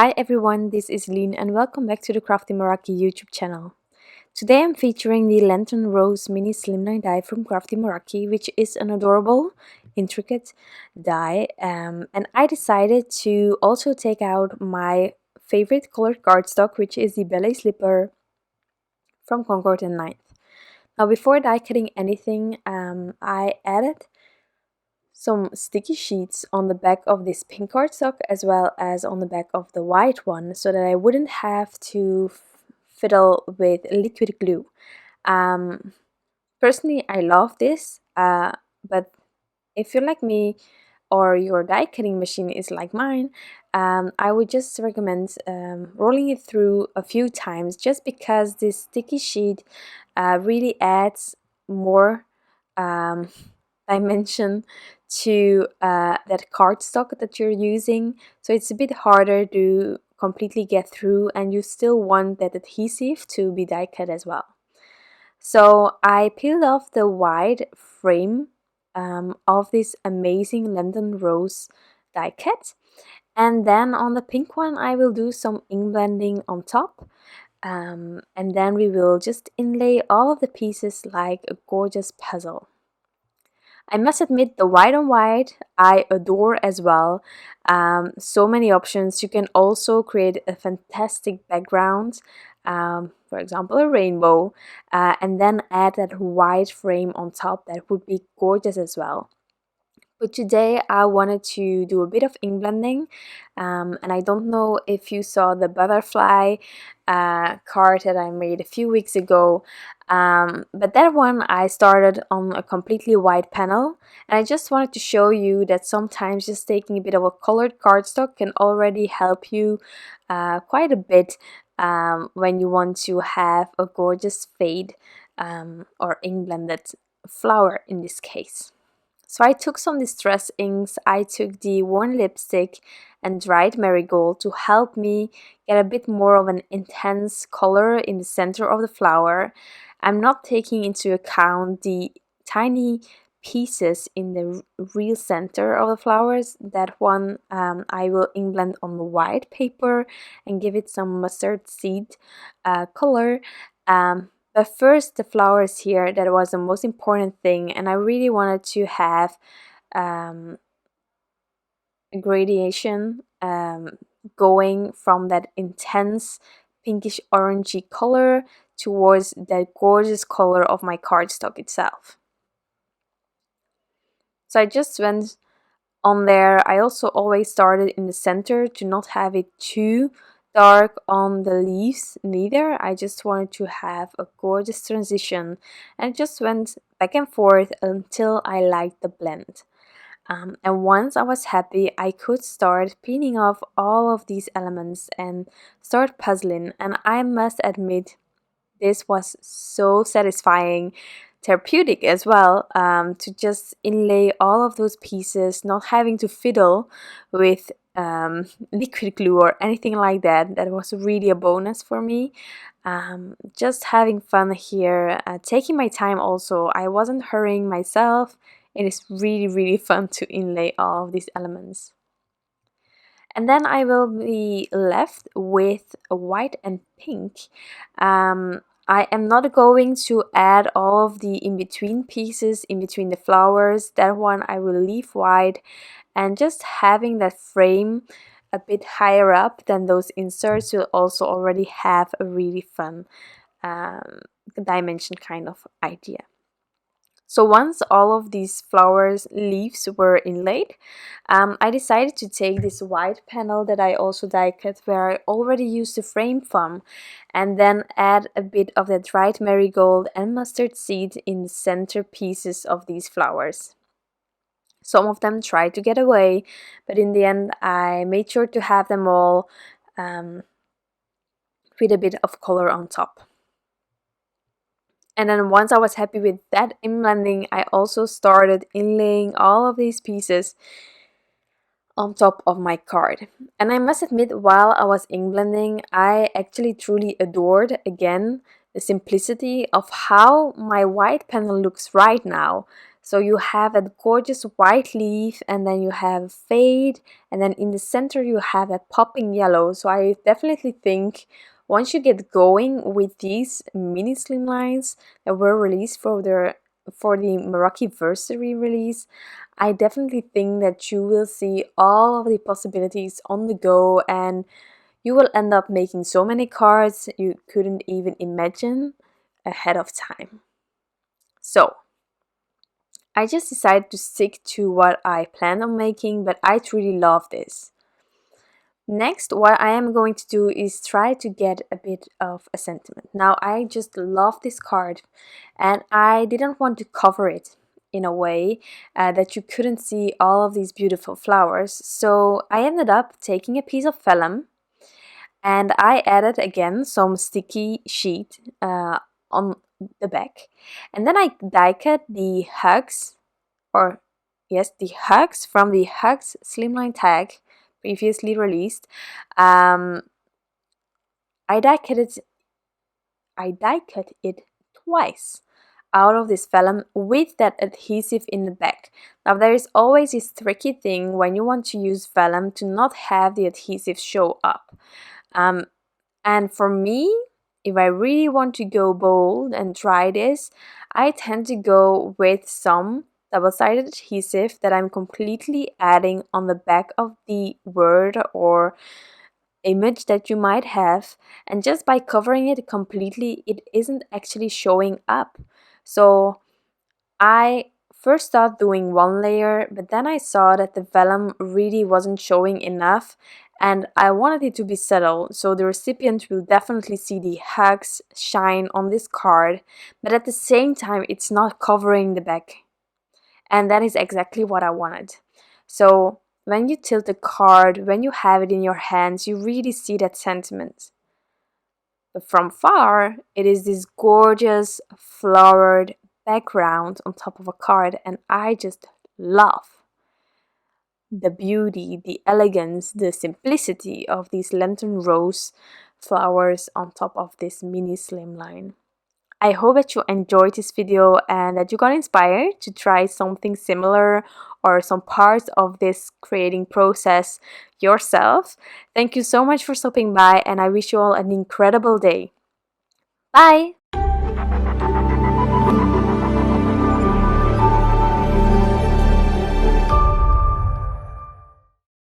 Hi everyone, this is Lean and welcome back to the Crafty Meraki YouTube channel. Today I'm featuring the Lenten Rose Mini Slimline die from Crafty Meraki, which is an adorable, intricate die, and I decided to also take out my favorite colored cardstock, which is the Ballet slipper from Concord and 9th. Now before die cutting anything, I added some sticky sheets on the back of this pink cardstock as well as on the back of the white one, so that I wouldn't have to fiddle with liquid glue. Personally, I love this, but if you're like me or your die cutting machine is like mine, I would just recommend rolling it through a few times, just because this sticky sheet really adds more dimension to that cardstock that you're using, so it's a bit harder to completely get through, and you still want that adhesive to be die cut as well. So I peeled off the wide frame of this amazing Lenten Rose die cut, and then on the pink one I will do some ink blending on top, and then we will just inlay all of the pieces like a gorgeous puzzle. I must admit, the white on white I adore as well. So many options. You can also create a fantastic background, for example a rainbow, and then add that white frame on top. That would be gorgeous as well. But today I wanted to do a bit of ink blending, and I don't know if you saw the butterfly card that I made a few weeks ago, but that one I started on a completely white panel, and I just wanted to show you that sometimes just taking a bit of a colored cardstock can already help you quite a bit when you want to have a gorgeous fade or ink blended flower in this case. So I took some distress inks, I took the worn lipstick and dried marigold to help me get a bit more of an intense color in the center of the flower. I'm not taking into account the tiny pieces in the real center of the flowers. That one I will ink blend on the white paper and give it some mustard seed color. But first, the flowers here, that was the most important thing, and I really wanted to have a gradation going from that intense pinkish orangey color towards that gorgeous color of my cardstock itself. So I just went on there. I also always started in the center to not have it too dark on the leaves neither. I just wanted to have a gorgeous transition, and just went back and forth until I liked the blend. And once I was happy, I could start peeling off all of these elements and start puzzling, and I must admit, this was so satisfying, therapeutic as well, to just inlay all of those pieces, not having to fiddle with liquid glue or anything like that. That was really a bonus for me. Just having fun here, taking my time also. I wasn't hurrying myself. It is really fun to inlay all of these elements. And then I will be left with white and pink. I am not going to add all of the in-between pieces, in between the flowers. That one I will leave white, and just having that frame a bit higher up than those inserts will also already have a really fun dimension kind of idea. So once all of these flowers leaves were inlaid, I decided to take this white panel that I also die cut, where I already used the frame from, and then add a bit of the dried marigold and mustard seed in the center pieces of these flowers. Some of them tried to get away, but in the end I made sure to have them all with a bit of color on top. And then once I was happy with that ink blending, I also started inlaying all of these pieces on top of my card. And I must admit, while I was ink blending, I actually truly adored again the simplicity of how my white panel looks right now. So you have a gorgeous white leaf, and then you have fade, and then in the center you have that popping yellow. So I definitely think once you get going with these mini slimlines that were released for the Meraki-versary release, I definitely think that you will see all of the possibilities on the go, and you will end up making so many cards you couldn't even imagine ahead of time. So I just decided to stick to what I planned on making, but I truly love this. Next, what I am going to do is try to get a bit of a sentiment. Now, I just love this card, and I didn't want to cover it in a way that you couldn't see all of these beautiful flowers. So I ended up taking a piece of vellum, and I added again some sticky sheet on the back, and then I die cut the hugs, the hugs from the Hugs Slimline Tag previously released. I die cut it twice out of this vellum with that adhesive in the back. Now there is always this tricky thing when you want to use vellum to not have the adhesive show up. And for me, if I really want to go bold and try this, I tend to go with some double-sided adhesive that I'm completely adding on the back of the word or image that you might have, and just by covering it completely, it isn't actually showing up. So I first thought doing one layer, but then I saw that the vellum really wasn't showing enough, and I wanted it to be subtle, so the recipient will definitely see the hugs shine on this card, but at the same time it's not covering the back. And that is exactly what I wanted. So when you tilt the card, when you have it in your hands, you really see that sentiment. But from far, it is this gorgeous flowered background on top of a card, and I just love the beauty, the elegance, the simplicity of these Lenten Rose flowers on top of this mini slimline. I hope that you enjoyed this video and that you got inspired to try something similar or some parts of this creating process yourself. Thank you so much for stopping by, and I wish you all an incredible day. Bye!